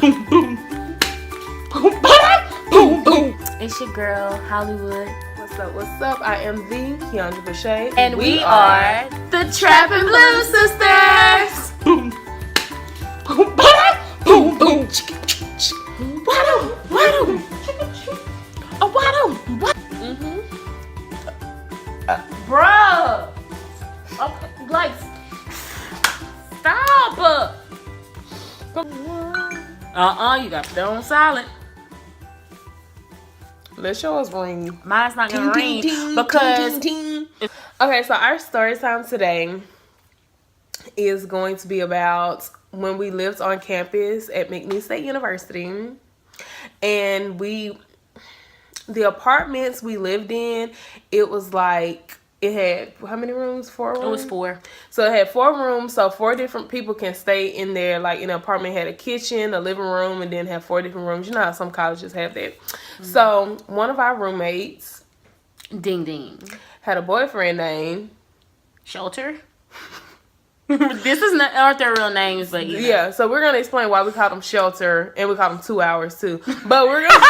boom, boom, boom, boom, boom, boom. It's your girl, Hollywood. What's up? What's up? I am the Keandra Bechet. And we are the Trappin' Blue Sisters. Boom, boom, boom, boom. Waddle, waddle. A waddle. Bruh. Like, stop. You got to stay on silent. Let's show us ring. Mine's not gonna ring because Okay, so our story time today is going to be about when we lived on campus at McNeese State University, and the apartments we lived in, it was like, it had how many rooms? 4 rooms? It was 4. So it had 4 rooms, so 4 different people can stay in there. Like in an apartment, had a kitchen, a living room, and then have 4 different rooms. You know how some colleges have that. Mm-hmm. So one of our roommates, Ding Ding, had a boyfriend named Shelter. This is not aren't their real names, but yeah. So we're gonna explain why we called him Shelter, and we called him 2 hours too. But we're gonna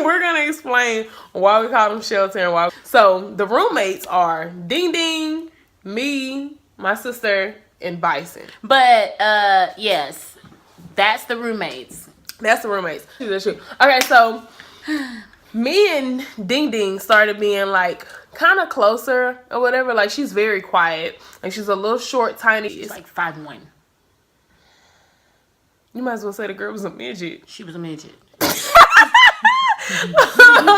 we're gonna explain why we called him Shelter and why. So the roommates are Ding Ding, me, my sister, and Bison. But yes, that's the roommates. That's the roommates. That's true. Okay, so me and Ding Ding started being like kind of closer or whatever. Like, she's very quiet. Like, she's a little short, tiny. She's like 5'1". You might as well say the girl was a midget. She was a midget.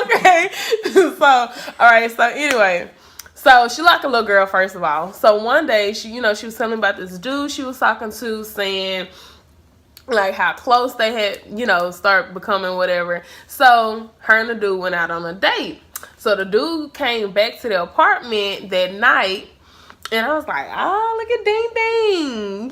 Okay. So, alright, so anyway. So, she like a little girl, first of all. So, one day, she was telling me about this dude she was talking to, saying like how close they had, start becoming whatever. So, her and the dude went out on a date. So, the dude came back to the apartment that night, and I was like, oh, look at Ding Ding,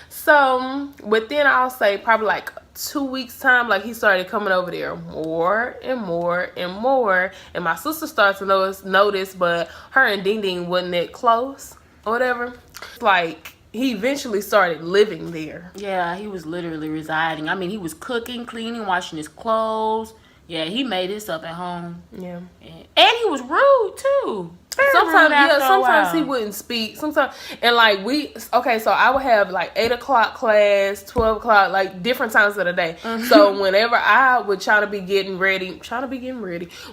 So, within, I'll say, probably like 2 weeks time, like, he started coming over there more and more and more. And my sister started to notice, but her and Ding Ding wasn't that close or whatever. Like, he eventually started living there. Yeah, he was literally residing. I mean, he was cooking, cleaning, washing his clothes. Yeah, he made himself at home. Yeah. And he was rude, too. Sometimes he wouldn't speak. Sometimes, and like so I would have like 8 o'clock class, 12 o'clock, like different times of the day. Mm-hmm. So whenever I would try to be getting ready,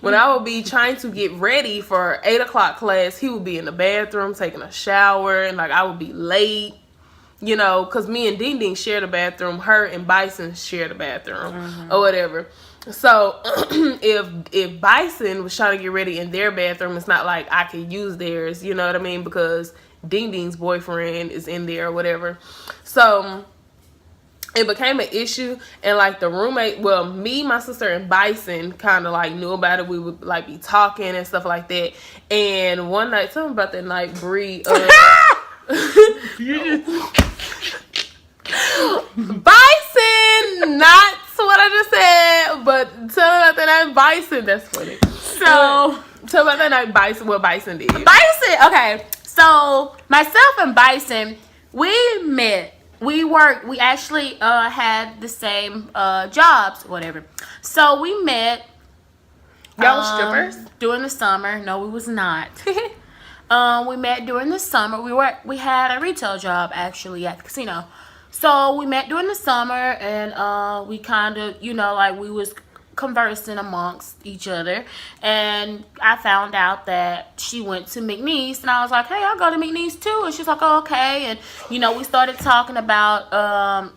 when I would be trying to get ready for 8 o'clock class, he would be in the bathroom taking a shower, and like I would be late. Because me and Ding Ding shared a bathroom, her and Bison shared a bathroom, or whatever. So if Bison was trying to get ready in their bathroom, it's not like I could use theirs, you know what I mean? Because Ding Ding's boyfriend is in there or whatever. So it became an issue, and like the roommate, me, my sister, and Bison kind of like knew about it. We would like be talking and stuff like that. And one night, tell me about that night, Bree. Bison, not what I just said, but tell me about that night, Bison. That's funny. So, tell me about that night, Bison. What Bison did? Bison. Okay. So myself and Bison, we met. We actually had the same jobs, whatever. So we met. Y'all was strippers during the summer. No, we was not. We met during the summer. We had a retail job actually at the casino. So we met during the summer, and we kind of, we was conversing amongst each other. And I found out that she went to McNeese, and I was like, hey, I'll go to McNeese too. And she's like, oh, okay. And, we started talking about,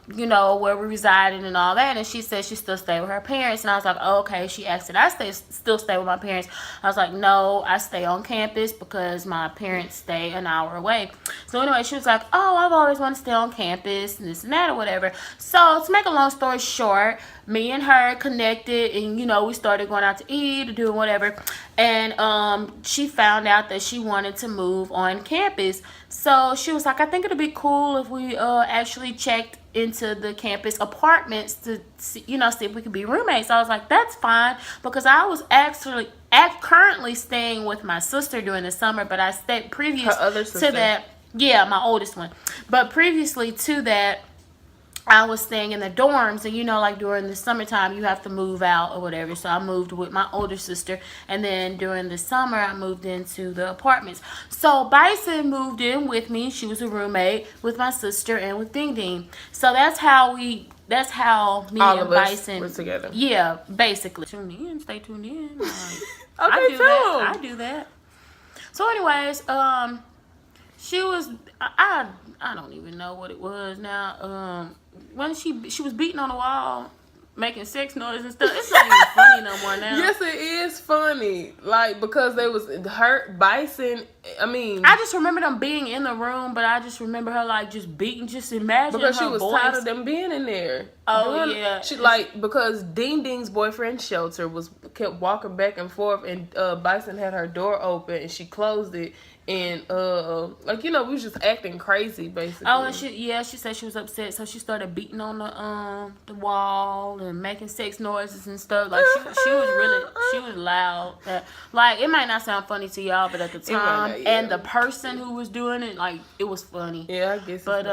where we resided and all that. And she said she still stayed with her parents. And I was like, oh, okay. She asked did I still stay with my parents. I was like, no, I stay on campus because my parents stay an hour away. So anyway, she was like, oh, I've always wanted to stay on campus and this and that or whatever. So to make a long story short, me and her connected, and we started going out to eat or doing whatever. And she found out that she wanted to move on campus. So she was like, I think it'd be cool if we actually checked into the campus apartments to see if we could be roommates. I was like, that's fine, because I was actually currently staying with my sister during the summer, but I stayed previous her other sister. To that. Yeah, my oldest one. But previously to that, I was staying in the dorms, and you know, like during the summertime, you have to move out or whatever. So I moved with my older sister, and then during the summer, I moved into the apartments. So Bison moved in with me. She was a roommate with my sister and with Ding Ding. So that's how me All and of us Bison were together. Yeah, basically. Tune in, stay tuned in. Like, Okay, I do that. So, anyways, she was I don't even know what it was now. When she was beating on the wall, making sex noises and stuff. It's not even funny no more now. Yes, it is funny. Like, because they was hurt Bison. I mean, I just remember them being in the room, but I just remember her like just beating. Just imagine because her she was voice. tired of them being in there. Oh, yeah. She like, because Ding Ding's boyfriend Shelter kept walking back and forth, and Bison had her door open and she closed it. And like, you know, we was just acting crazy basically. Oh, and she said she was upset, so she started beating on the wall and making sex noises and stuff. Like she was loud. Like, it might not sound funny to y'all, but at the time, and the person who was doing it, like, it was funny. Yeah, I guess. But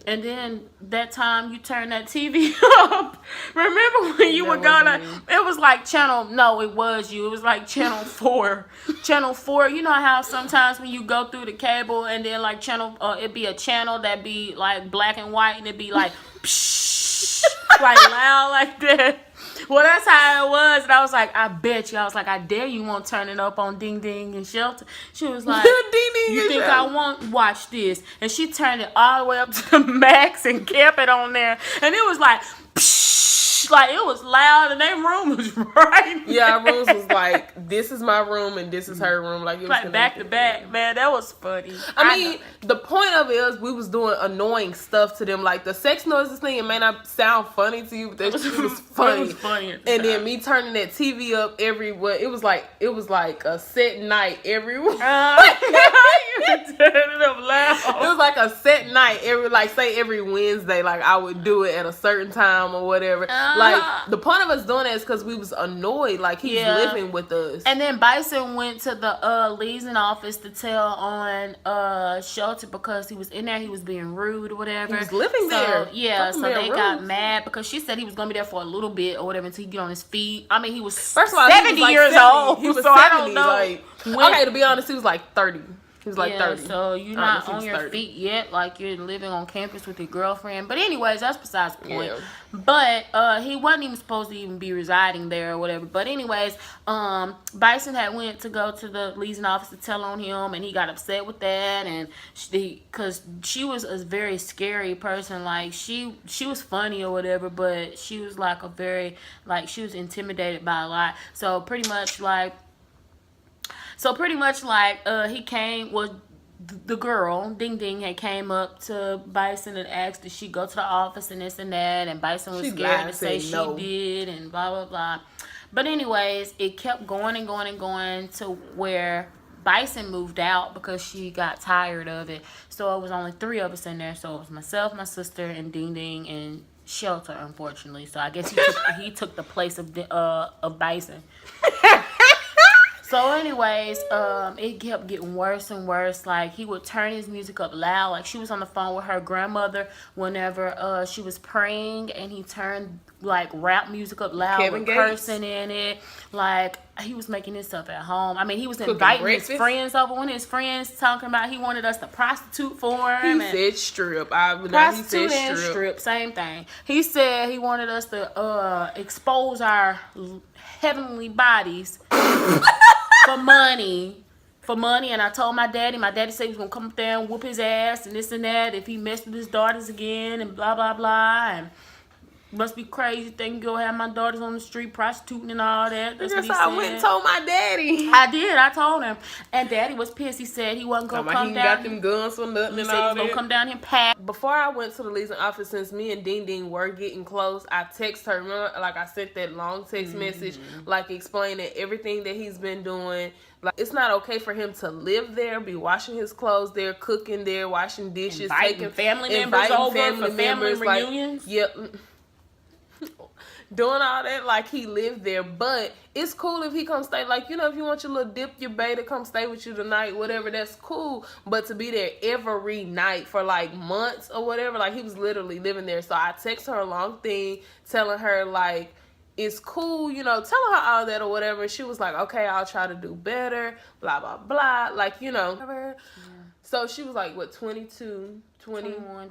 and then that time you turned that TV up. Remember when you were gonna? It was like it was you. It was like channel 4. Channel 4. You know how sometimes when you go through the cable and then like it'd be a channel that be like black and white and it'd be like psh, like loud like that. Well, that's how it was, and I was like, I bet you. I was like, I dare you won't turn it up on Ding Ding and Shelter. She was like, Ding Ding, you think I won't watch this? And she turned it all the way up to the max and kept it on there, and it was like, psh, like it was loud, and their room was right. Yeah, our rooms was like, this is my room and this is her room, like it was like back to back. Man, that was funny. I mean, the point of it is we was doing annoying stuff to them, like the sex noises thing. It may not sound funny to you, but that shit was funny. It was funny. And then me turning that TV up everywhere. It was like a set night everywhere. You turn it up loud. It was like a set night every Wednesday. Like I would do it at a certain time or whatever. Like the point of us doing that is because we was annoyed. Like he's living with us. And then Bison went to the leasing office to tell on Shelter because he was in there. He was being rude or whatever. He was living there. Yeah, so they got mad because she said he was gonna be there for a little bit or whatever until he get on his feet. I mean, he was first of all, 70 years old. He was so 70. I don't know. Like, okay, to be honest, he was like 30. He was like 30. So you're not on your feet yet, like you're living on campus with your girlfriend. But anyways, that's besides the point. Yeah. But he wasn't even supposed to even be residing there or whatever. But anyways, Bison had went to go to the leasing office to tell on him, and he got upset with that, and because she was a very scary person. Like she was funny or whatever, but she was like she was intimidated by a lot. So pretty much like he came, the girl, Ding Ding, had came up to Bison and asked did she go to the office and this and that, and Bison was scared to say she did and blah, blah, blah. But anyways, it kept going and going and going to where Bison moved out because she got tired of it. So it was only 3 of us in there. So it was myself, my sister, and Ding Ding, and Shelter, unfortunately. So I guess he took the place of Bison. So anyways, it kept getting worse and worse. Like, he would turn his music up loud. Like, she was on the phone with her grandmother whenever she was praying, and he turned, like, rap music up loud with cursing in it. Like, he was making this stuff at home. I mean, he was inviting his friends over. One of his friends talking about he wanted us to prostitute for him. He said strip. Prostitute and strip, same thing. He said he wanted us to expose our heavenly bodies for money. And I told my daddy said he was gonna come up there and whoop his ass and this and that if he messed with his daughters again and blah blah blah, and must be crazy thing go have my daughters on the street prostituting and all that. That's what he said. I went and told my daddy. I did. I told him, and daddy was pissed. He said he wasn't gonna come down. He got them guns for nothing. He said he was gonna come down here and pack. Before I went to the leasing office, since me and Ding Ding were getting close, I text her. Remember, like I sent that long text message, like explaining everything that he's been doing. Like, it's not okay for him to live there, be washing his clothes there, cooking there, washing dishes, taking family members over for family reunions. Yep. doing all that like he lived there. But it's cool if he come stay. Like, you know, if you want your little dip, your bae to come stay with you tonight, whatever, that's cool. But to be there every night for like months or whatever, like he was literally living there. So I text her a long thing telling her like, it's cool, you know, telling her all that or whatever. She was like, okay, I'll try to do better, blah, blah, blah. Like, you know. Yeah. So she was like, what, 22, 21,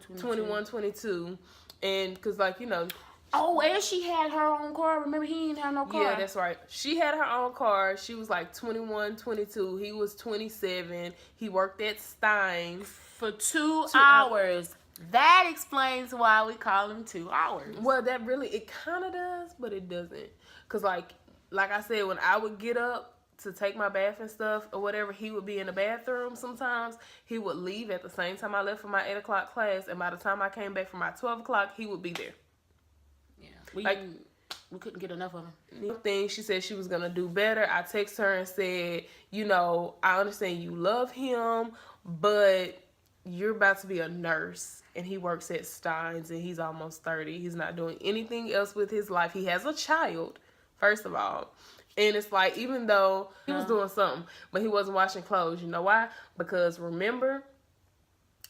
22. And because, like, you know. Oh, and she had her own car. Remember, he didn't have no car. Yeah, that's right. She had her own car. She was like 21, 22. He was 27. He worked at Stein's. For 2 hours. That explains why we call him 2 hours. Well, that really, it kind of does, but it doesn't. Because, like I said, when I would get up to take my bath and stuff or whatever, he would be in the bathroom sometimes. He would leave at the same time I left for my 8 o'clock class. And by the time I came back for my 12 o'clock, he would be there. Yeah. We couldn't get enough of him. Thing she said she was going to do better. I text her and said, you know, I understand you love him, but you're about to be a nurse and he works at Stein's and he's almost 30. He's not doing anything else with his life. He has a child, first of all. And it's like, even though he was doing something, but he wasn't washing clothes. You know why? Because remember,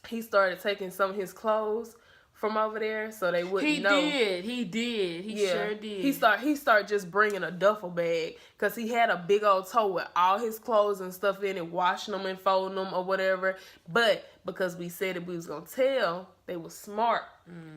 he started taking some of his clothes from over there so they wouldn't know. He did. He sure did. He started just bringing a duffel bag because he had a big old tote with all his clothes and stuff in it, washing them and folding them or whatever. But because we said that we was going to tell, they were smart.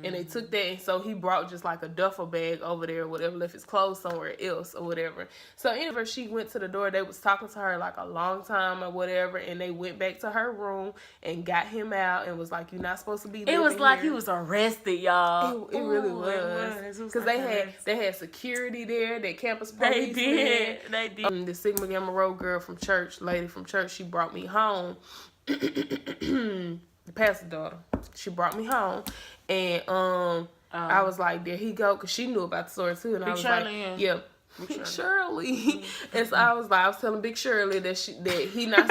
And they took that, and so he brought just like a duffel bag over there or whatever, left his clothes somewhere else or whatever. So anyway, she went to the door. They was talking to her like a long time or whatever, and they went back to her room and got him out and was like, you're not supposed to be living here. It was like here. he was arrested, y'all. It really was. Because they had security there, they campus police. They did. The Sigma Gamma Rho girl from church, lady from church, she brought me home. The pastor's daughter. She brought me home, and I was like, there he go, because she knew about the story too, and I was Shirley, like, yeah, Big Shirley. And so I was telling Big Shirley that he not.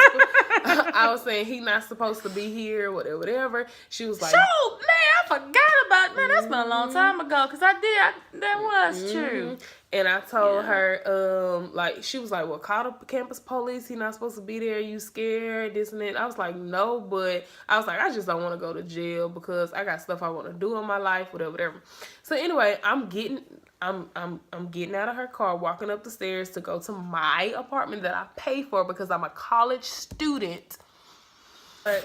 I was saying he not supposed to be here, whatever. She was like, "Shoot, man, I forgot about man. That's been a long time ago, because that was true." And I told her, like, she was like, well, call the campus police. He not supposed to be there. You scared, this and that. I was like, no, but I was like, I just don't want to go to jail because I got stuff I want to do in my life, whatever. So anyway, I'm getting out of her car, walking up the stairs to go to my apartment that I pay for because I'm a college student.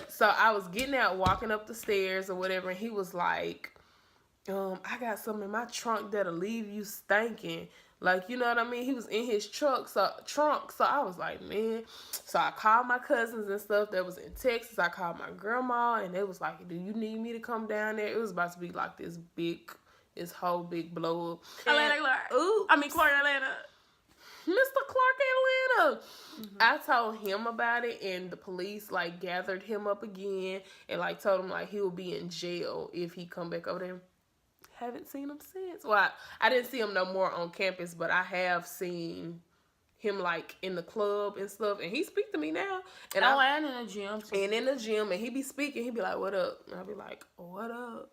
So I was getting out, walking up the stairs or whatever, and he was like, I got something in my trunk that'll leave you stinking. Like, you know what I mean? He was in his trunk. So I was like, man. So I called my cousins and stuff that was in Texas. I called my grandma, and they was like, do you need me to come down there? It was about to be like this whole big blow up. Atlanta Clark. Ooh. Clark Atlanta. Mr. Clark Atlanta. Mm-hmm. I told him about it, and the police like gathered him up again and like told him like he will be in jail if he come back over there. Haven't seen him since. Well, I didn't see him no more on campus, but I have seen him like in the club and stuff, and he speak to me now. And and in the gym. And in the gym, and he be speaking. He be like, "What up?" And I be like, "What up?"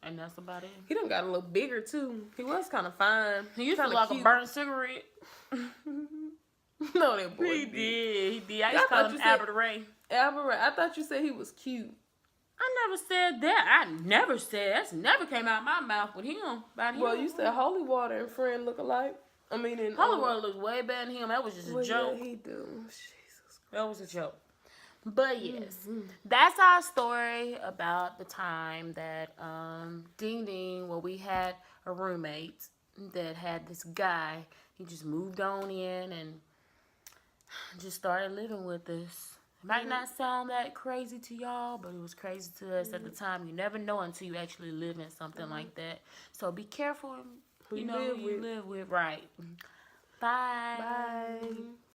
And that's about it. He done got a little bigger too. He was kind of fine. He used to look like a burnt cigarette. No, that boy. He did. I used to call him Albert Ray. Albert Ray. I thought you said he was cute. I never said that. I never said that's never came out of my mouth with him about him. Well, you said Holy Water and Friend look alike. I mean, Holy Water looks way better than him. That was just a joke. Yeah, he do. Jesus Christ. That was a joke. But yes, that's our story about the time that Ding Ding, well, we had a roommate that had this guy. He just moved on in and just started living with us. It might not sound that crazy to y'all, but it was crazy to us at the time. You never know until you actually live in something like that. So be careful, who you live with. Right. Bye. Bye.